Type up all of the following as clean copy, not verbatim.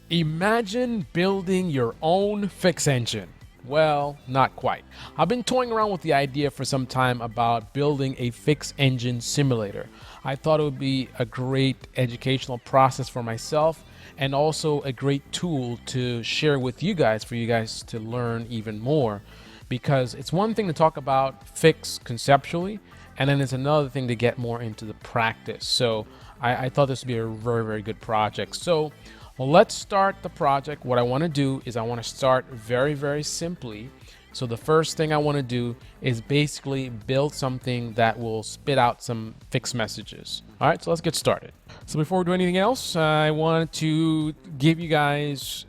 Imagine building your own fix engine. Well, not quite. I've been toying around with the idea for some time about building a fix engine simulator. I thought it would be a great educational process for myself and also a great tool to share with you guys for you guys to learn even more. Because it's one thing to talk about fix conceptually, and then it's another thing to get more into the practice. So I thought this would be a very, very good project. So well, let's start the project. What I want to do is I want to start very, very simply. So the first thing I want to do is basically build something that will spit out some fixed messages. All right, so let's get started. So before we do anything else, I want to give you guys,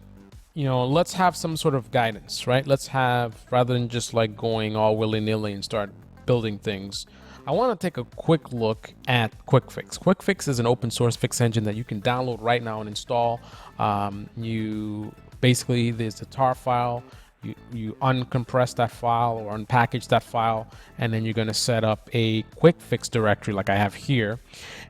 let's have some sort of guidance, right? Let's have, rather than just like going all willy-nilly and start building things, I want to take a quick look at QuickFIX. QuickFIX is an open source fix engine that you can download right now and install. You basically, there's the tar file. You uncompress that file or unpackage that file, and then you're going to set up a QuickFIX directory like I have here.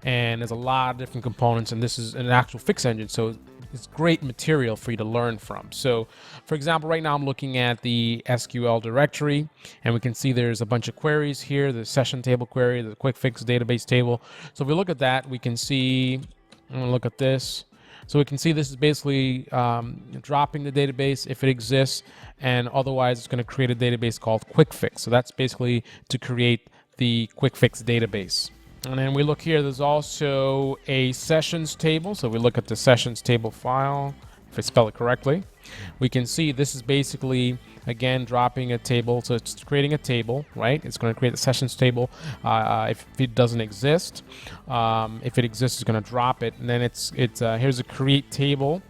And there's a lot of different components, and this is an actual fix engine, so it's great material for you to learn from. So for example, right now I'm looking at the SQL directory, and we can see there's a bunch of queries here, the session table query, the QuickFIX database table. So if we look at that, we can see, I'm gonna look at this. So we can see this is basically dropping the database if it exists, and otherwise it's going to create a database called QuickFIX. So that's basically to create the QuickFIX database. And then we look here, there's also a sessions table. So we look at the sessions table file, if I spell it correctly, we can see this is basically, again, dropping a table. So it's creating a table, right? It's going to create a sessions table if it doesn't exist. If it exists, it's going to drop it. And then here's a create table.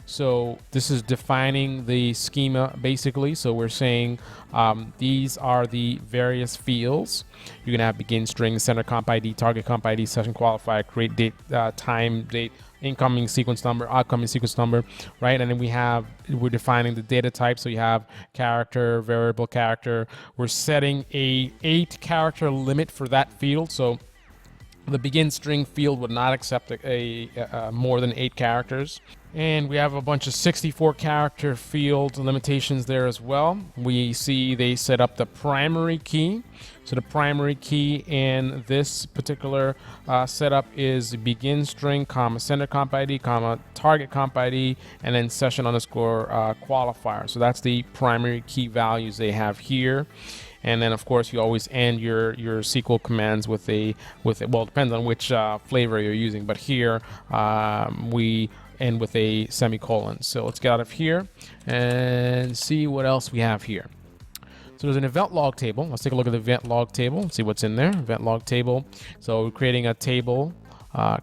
So this is defining the schema basically. So we're saying these are the various fields. You're going to have begin string, center comp ID, target comp ID, session qualifier, create date, time, date, incoming sequence number, outgoing sequence number, right? And then we're defining the data type. So you have character, variable character. We're setting a 8-character limit for that field. So the begin string field would not accept a more than 8 characters. And we have a bunch of 64-character field limitations there as well. We see they set up the primary key. So the primary key in this particular setup is begin string, comma, center comp ID, comma, target comp ID, and then session underscore qualifier. So that's the primary key values they have here. And then, of course, you always end your SQL commands with well, it depends on which flavor you're using. But here we end with a semicolon. So let's get out of here and see what else we have here. So there's an event log table. Let's take a look at the event log table, see what's in there. Event log table. So we're creating a table,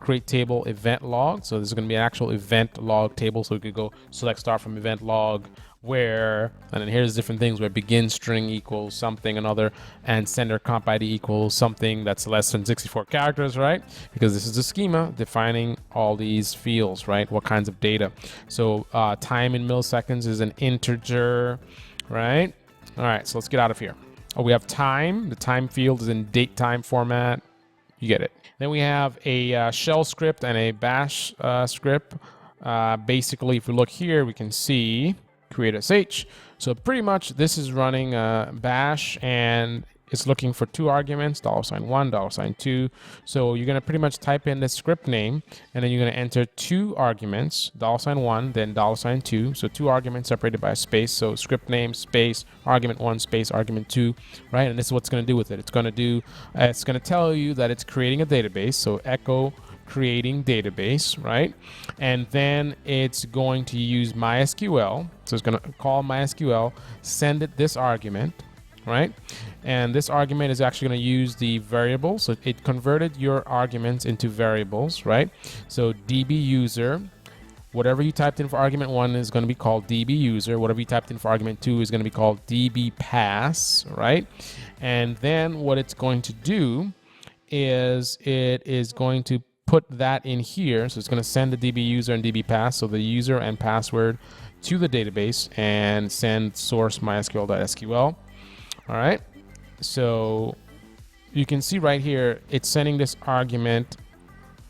create table event log. So this is going to be an actual event log table. So we could go select start from event log where, and then here's different things where begin string equals something another, and sender comp ID equals something that's less than 64 characters, right? Because this is the schema defining all these fields, right? What kinds of data. So time in milliseconds is an integer, right? All right, so let's get out of here. Oh, we have time. The time field is in date time format. You get it. Then we have a shell script and a bash script. Basically, if we look here, we can see create sh. So pretty much this is running bash, and it's looking for 2 arguments, $1, $2. So you're going to pretty much type in the script name, and then you're going to enter 2 arguments, $1, then $2. So 2 arguments separated by a space. So script name, space, argument 1, space, argument 2, right? And this is what it's going to do with it. It's going to tell you that it's creating a database. So echo creating database, right? And then it's going to use MySQL. So it's going to call MySQL, send it this argument, right? And this argument is actually going to use the variable. So it converted your arguments into variables, right? So DB user, whatever you typed in for argument 1 is going to be called DB user. Whatever you typed in for argument 2 is going to be called DB pass, right? And then what it's going to do is it is going to put that in here. So it's going to send the DB user and DB pass, so the user and password, to the database and send source mysql.sql. All right. So you can see right here, it's sending this argument.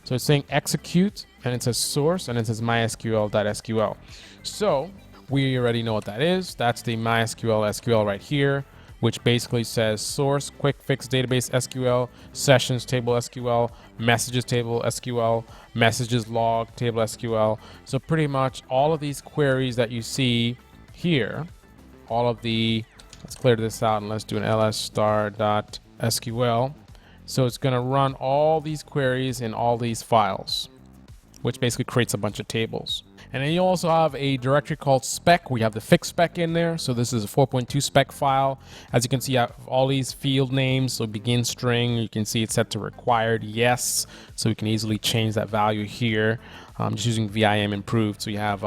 So it's saying execute and it says source, and it says mysql.sql. So we already know what that is. That's the MySQL SQL right here, which basically says source, QuickFIX database SQL, sessions table SQL, messages table SQL, messages log table SQL. So pretty much all of these queries that you see here, all of the, let's clear this out and let's do an ls star.sql. So it's going to run all these queries in all these files, which basically creates a bunch of tables. And then you also have a directory called spec. We have the fix spec in there. So this is a 4.2 spec file. As you can see, I have all these field names. So begin string, you can see it's set to required yes. So we can easily change that value here. I'm just using VIM improved. So you have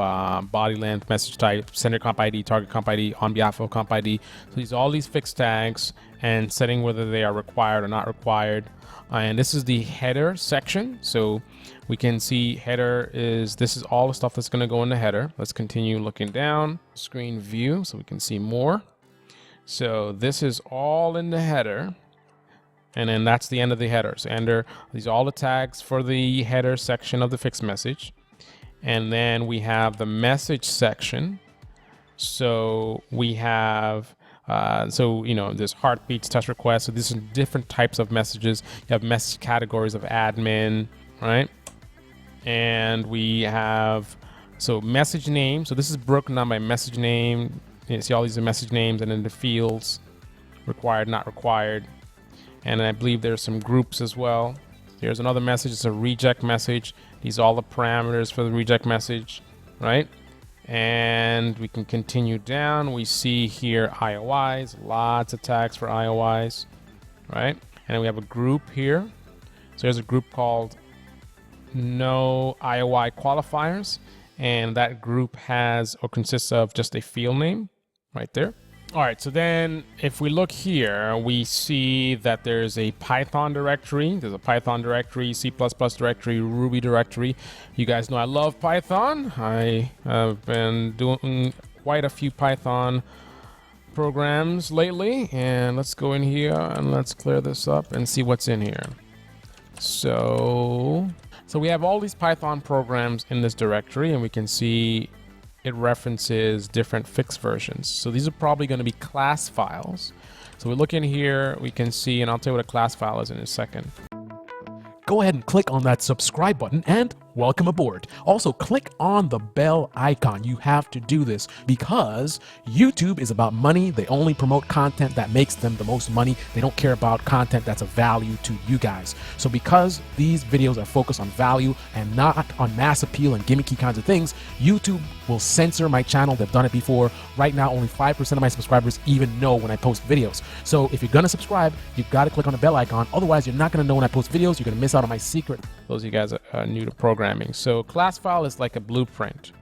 body length, message type, sender comp ID, target comp ID, on behalf of comp ID. So these are all these fixed tags and setting whether they are required or not required. And this is the header section. So we can see header this is all the stuff that's going to go in the header. Let's continue looking down screen view so we can see more. So this is all in the header. And then that's the end of the header. So these are all the tags for the header section of the fixed message. And then we have the message section. So we have there's heartbeats, touch requests. So these are different types of messages. You have message categories of admin, right? And we have, message name. So this is broken down by message name. You see all these are message names, and then the fields, required, not required. And I believe there's some groups as well. Here's another message. It's a reject message. These are all the parameters for the reject message, right? And we can continue down. We see here IOIs, lots of tags for IOIs, right? And then we have a group here. So there's a group called no IOI qualifiers, and that group consists of just a field name right there. All right, so then if we look here, we see that there's a Python directory. There's a Python directory, C++ directory, Ruby directory. You guys know I love Python. I have been doing quite a few Python programs lately. And let's go in here and let's clear this up and see what's in here. So we have all these Python programs in this directory, and we can see it references different fixed versions. So these are probably going to be class files. So we look in here, we can see, and I'll tell you what a class file is in a second. Go ahead and click on that subscribe button and welcome aboard. Also, click on the bell icon. You have to do this because YouTube is about money. They only promote content that makes them the most money. They don't care about content that's of value to you guys. So because these videos are focused on value and not on mass appeal and gimmicky kinds of things, YouTube will censor my channel. They've done it before. Right now, only 5% of my subscribers even know when I post videos. So if you're gonna subscribe, you've got to click on the bell icon. Otherwise, you're not gonna know when I post videos. You're gonna miss out on my secret. Those of you guys are new to programming. So class file is like a blueprint.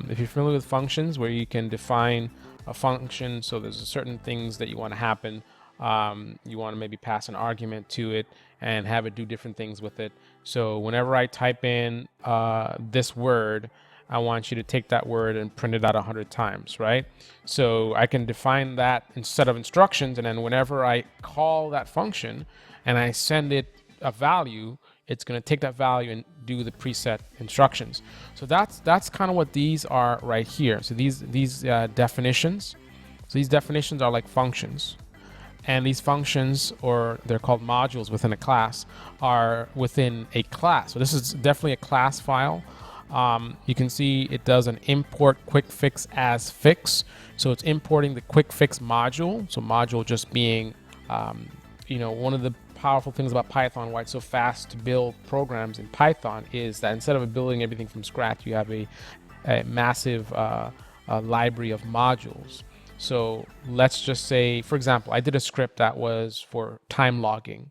If you're familiar with functions, where you can define a function, so there's certain things that you want to happen. You want to maybe pass an argument to it and have it do different things with it. So whenever I type in this word, I want you to take that word and print it out 100 times, right? So I can define that instead of instructions, and then whenever I call that function and I send it a value, it's going to take that value and do the preset instructions. So that's kind of what these are right here. So these definitions, so these definitions are like functions, and these functions, or they're called modules within a class, are within a class. So this is definitely a class file. You can see it does an import QuickFIX as fix. So it's importing the QuickFIX module. So module just being, one of the powerful things about Python, why it's so fast to build programs in Python, is that instead of building everything from scratch, you have a massive library of modules. So let's just say, for example, I did a script that was for time logging.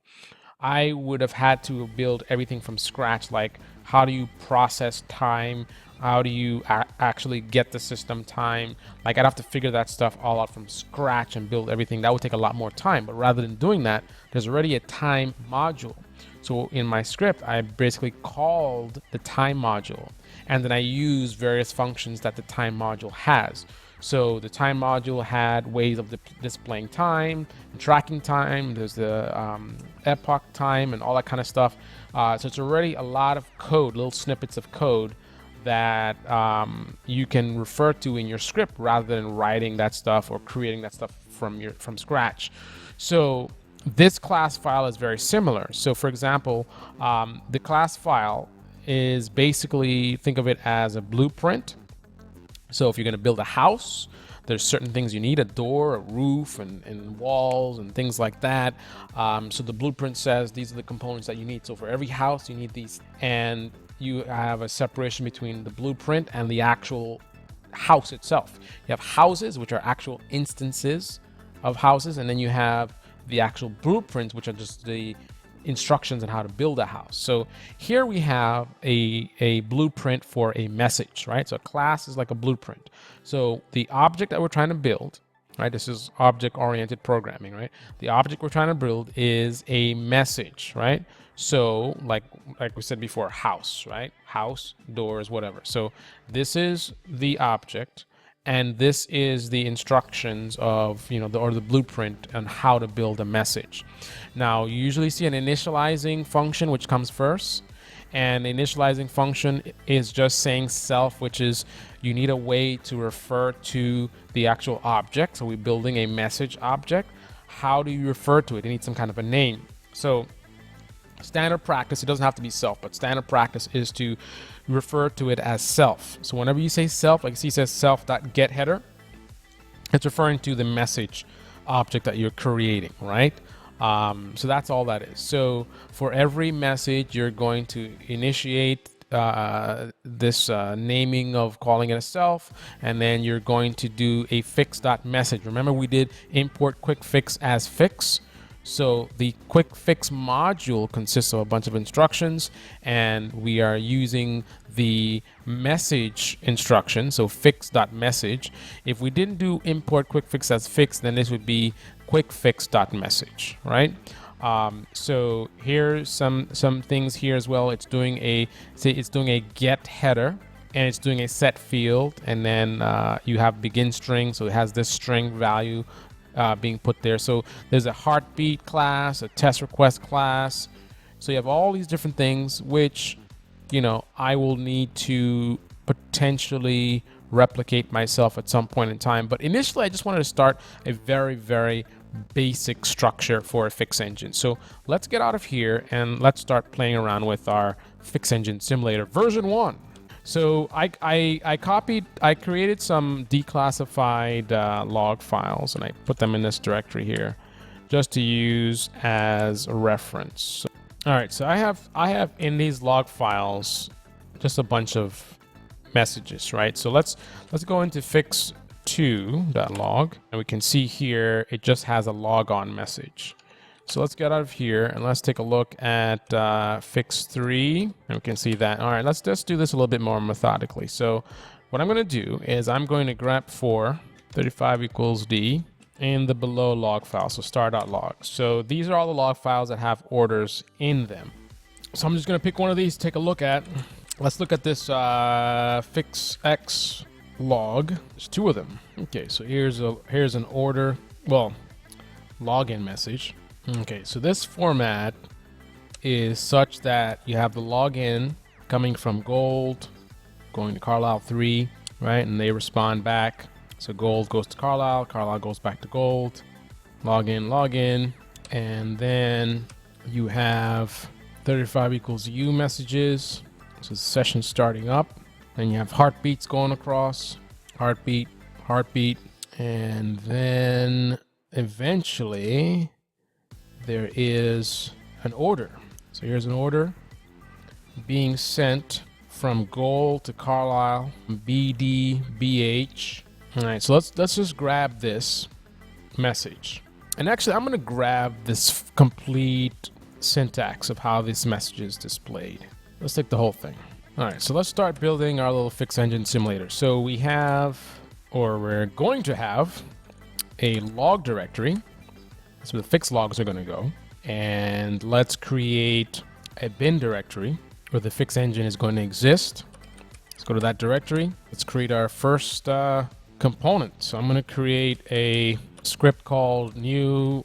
I would have had to build everything from scratch, like how do you process time? How do you actually get the system time? Like I'd have to figure that stuff all out from scratch and build everything. That would take a lot more time. But rather than doing that, there's already a time module. So in my script, I basically called the time module, and then I use various functions that the time module has. So the time module had ways of displaying time, tracking time. There's the epoch time and all that kind of stuff. So it's already a lot of code, little snippets of code that you can refer to in your script rather than writing that stuff or creating that stuff from scratch. So this class file is very similar. So for example, the class file is basically, think of it as a blueprint. So if you're going to build a house, there's certain things you need: a door, a roof, and walls and things like that. So the blueprint says these are the components that you need. So for every house, you need these, and you have a separation between the blueprint and the actual house itself. You have houses, which are actual instances of houses, and then you have the actual blueprints, which are just the instructions on how to build a house. So here we have a blueprint for a message, right? So a class is like a blueprint. So the object that we're trying to build, right? This is object-oriented programming, right? The object we're trying to build is a message, right? So like we said before, house, right? House, doors, whatever. So this is the object, and this is the instructions of, or the blueprint on how to build a message. Now, you usually see an initializing function, which comes first. And the initializing function is just saying self, which is you need a way to refer to the actual object. So we're building a message object. How do you refer to it? It needs some kind of a name. So standard practice, it doesn't have to be self, but standard practice is to refer to it as self. So whenever you say self, like you see it says self.getHeader, it's referring to the message object that you're creating, right? So that's all that is. So for every message, you're going to initiate this naming of calling it a self, and then you're going to do a fix.message. Remember, we did import QuickFIX as fix. So the QuickFIX module consists of a bunch of instructions, and we are using the message instruction, so fix.message. If we didn't do import QuickFIX as fix, then this would be QuickFIX.message, right? So here's some things here as well. It's doing a get header, and it's doing a set field, and then you have begin string, so it has this string value being put there. So there's a heartbeat class, a test request class. So you have all these different things, which, I will need to potentially replicate myself at some point in time. But initially, I just wanted to start a very, very basic structure for a fix engine. So let's get out of here and let's start playing around with our fix engine simulator version 1. So I created some declassified log files, and I put them in this directory here just to use as a reference. All right, so I have in these log files just a bunch of messages, right? So let's go into fix2.log, and we can see here it just has a logon message. So let's get out of here and let's take a look at fix3, and we can see that. All right, let's just do this a little bit more methodically. So what I'm going to do is I'm going to grep for 35 equals D in the below log file, so star.log. So these are all the log files that have orders in them. So I'm just going to pick one of these to take a look at. Let's look at this fixx log. There's two of them. Okay, so here's an order, login message. Okay, so this format is such that you have the login coming from Gold, going to Carlisle 3, right? And they respond back. So Gold goes to Carlisle, Carlisle goes back to Gold, login, and then you have 35 equals U messages. So the session starting up. Then you have heartbeats going across, heartbeat, and then eventually there is an order. So here's an order being sent from Gold to Carlisle, BD, BH. All right, so let's just grab this message. And actually, I'm going to grab this complete syntax of how this message is displayed. Let's take the whole thing. All right, so let's start building our little fix engine simulator. So we have, or we're going to have, a log directory. That's where the fix logs are going to go. And let's create a bin directory where the fix engine is going to exist. Let's go to that directory. Let's create our first component. So I'm going to create a script called new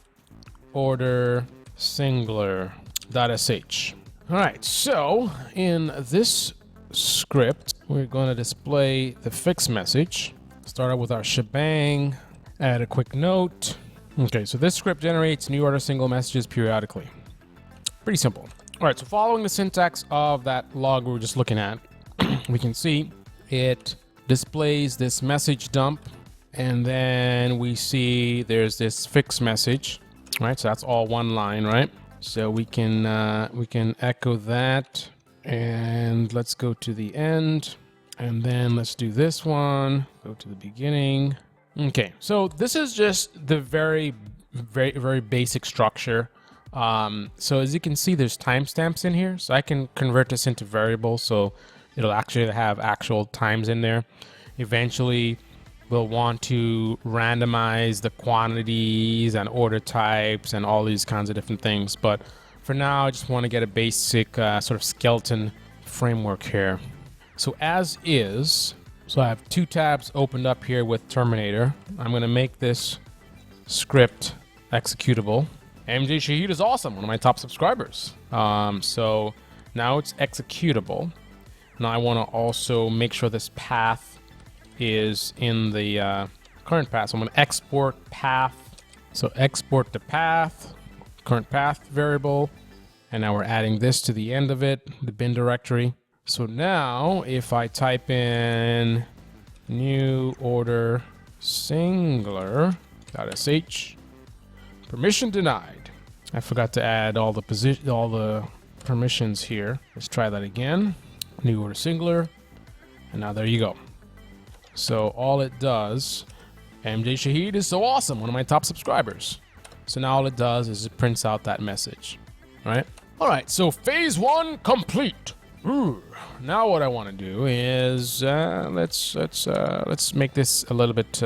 order singler.sh. All right, so in this script, we're going to display the fix message. Start out with our shebang, add a quick note. Okay, so this script generates new order single messages periodically. Pretty simple. All right, so following the syntax of that log we were just looking at, we can see it displays this message dump, and then we see there's this fix message, right? So that's all one line, right? So we can echo that, and let's go to the end, and then let's do this one. Go to the beginning. Okay, so this is just the very basic structure. So as you can see, there's timestamps in here, so I can convert this into variables, so it'll actually have actual times in there. Eventually, we'll want to randomize the quantities and order types and all these kinds of different things. But for now, I just want to get a basic sort of skeleton framework here. So as is, so I have 2 tabs opened up here with Terminator. I'm going to make this script executable. MJ Shahid is awesome, one of my top subscribers. So now it's executable. Now I want to also make sure this path is in the current path. So I'm going to export path. So export the path, current path variable. And now we're adding this to the end of it, the bin directory. So now if I type in new order singler.sh, permission denied. I forgot to add all the permissions here. Let's try that again. New order singler. And now there you go. So all it does, MJ Shahid is so awesome, one of my top subscribers. So now all it does is it prints out that message, right? All right, so phase 1 complete. Now what I want to do is let's make this a little bit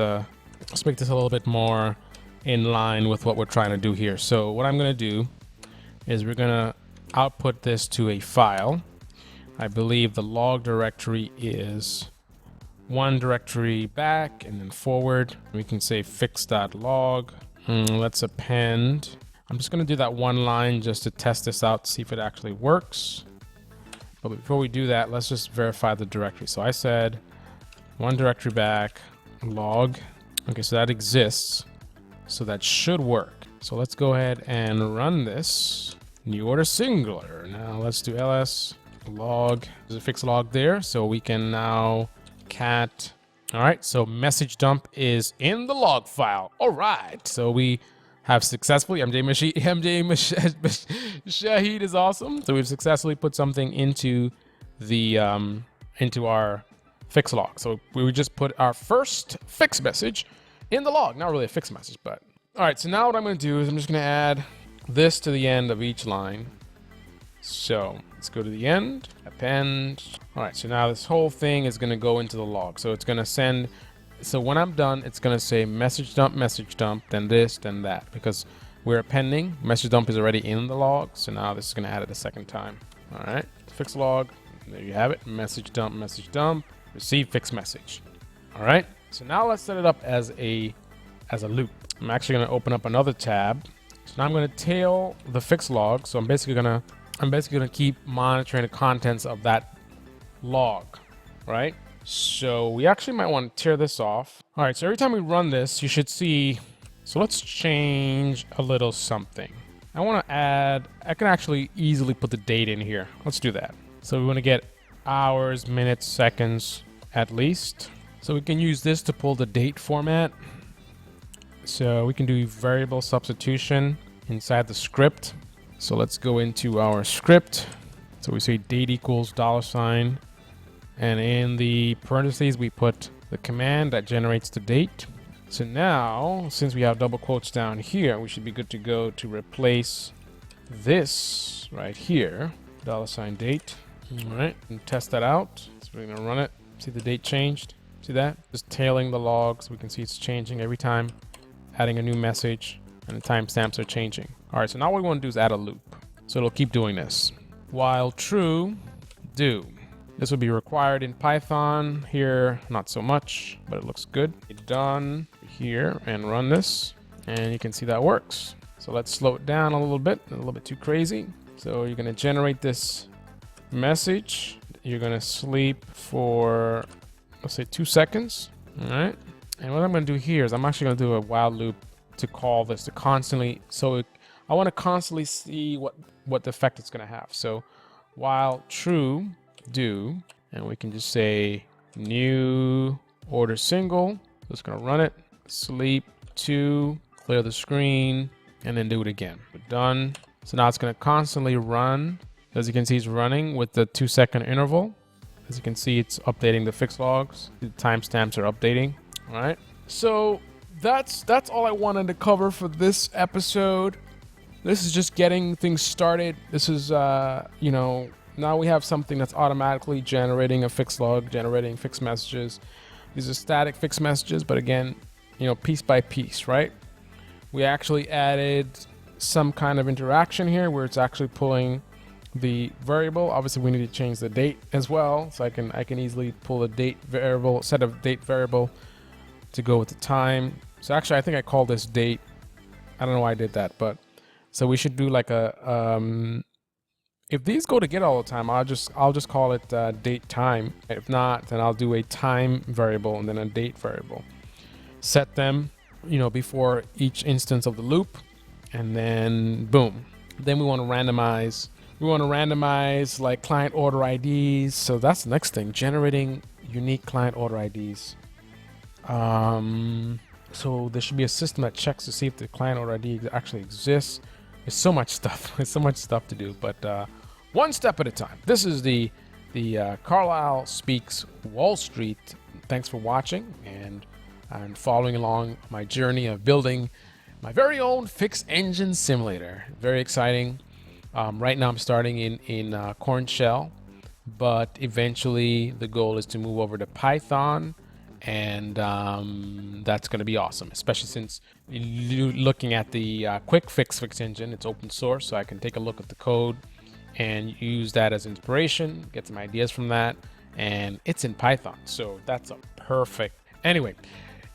more in line with what we're trying to do here. So what I'm going to do is we're going to output this to a file. I believe the log directory is one directory back and then forward. We can say fix.log. Let's append. I'm just going to do that one line just to test this out, see if it actually works. But before we do that, let's just verify the directory. So I said one directory back, log. Okay, so that exists. So that should work. So let's go ahead and run this. New order singular. Now let's do ls log. There's a fix log there. So we can now cat. All right, so message dump is in the log file. All right, so we have successfully, Shahid is awesome. So we've successfully put something into the into our fix log. So we would just put our first fix message in the log. Not really a fix message, but all right. So now what I'm going to do is I'm just going to add this to the end of each line. So let's go to the end, append. All right, so now this whole thing is going to go into the log. So it's going to send, so when I'm done, it's going to say message dump, then this, then that, because we're appending. Message dump is already in the log. So now this is going to add it a second time. All right, fix log. There you have it. Message dump, receive fix message. All right, so now let's set it up as a loop. I'm actually going to open up another tab. So now I'm going to tail the fix log. So I'm basically going to keep monitoring the contents of that log, right? So we actually might want to tear this off. All right, so every time we run this, you should see, so let's change a little something. I want to add, I can actually easily put the date in here. Let's do that. So we want to get hours, minutes, seconds at least. So we can use this to pull the date format. So we can do variable substitution inside the script. So let's go into our script. So we say date equals $, and in the parentheses we put the command that generates the date. So now, since we have double quotes down here, we should be good to go to replace this right here, $date. All right, and test that out. So we're gonna run it. See the date changed? See that? Just tailing the log, so we can see it's changing every time, adding a new message, and the timestamps are changing. All right, so now what we want to do is add a loop. So it'll keep doing this. While true, do. This would be required in Python. Here, not so much, but it looks good. Done here and run this, and you can see that works. So let's slow it down a little bit too crazy. So you're gonna generate this message. You're gonna sleep for, let's say, 2 seconds. All right. And what I'm gonna do here is I'm actually gonna do a while loop to call this to constantly. I want to constantly see what the effect it's gonna have. So while true, do, and we can just say new order single. Just gonna run it, sleep 2, clear the screen, and then do it again. We're done. So now it's gonna constantly run. As you can see, it's running with the 2-second interval. As you can see, it's updating the fix logs. The timestamps are updating. All right. So that's all I wanted to cover for this episode. This is just getting things started. This is, you know, now we have something that's automatically generating a fix log, generating fix messages. These are static fix messages, but again, you know, piece by piece, right? We actually added some kind of interaction here where it's actually pulling the variable. Obviously, we need to change the date as well. So I can easily pull a date variable, set of date variable to go with the time. So actually, I think I called this date. I don't know why I did that, but so we should do like a, if these go together all the time, I'll just call it date time. If not, then I'll do a time variable and then a date variable. Set them, you know, before each instance of the loop, and then boom. Then we want to randomize. We want to randomize like client order IDs. So that's the next thing, generating unique client order IDs. So there should be a system that checks to see if the client order ID actually exists. There's so much stuff. There's so much stuff to do, but one step at a time. This is the Carlisle Speaks Wall Street. Thanks for watching and following along my journey of building my very own fix engine simulator. Very exciting. Right now I'm starting in Corn Shell, but eventually the goal is to move over to Python, and that's going to be awesome, especially since looking at the QuickFIX fix engine. It's open source, so I can take a look at the code and use that as inspiration, get some ideas from that, and it's in Python, so that's a perfect. Anyway,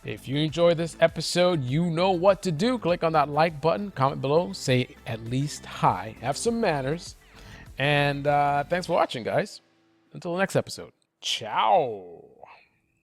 if you enjoyed this episode, you know what to do. Click on that like button, comment below, say at least hi, have some manners, and thanks for watching, guys. Until the next episode, ciao.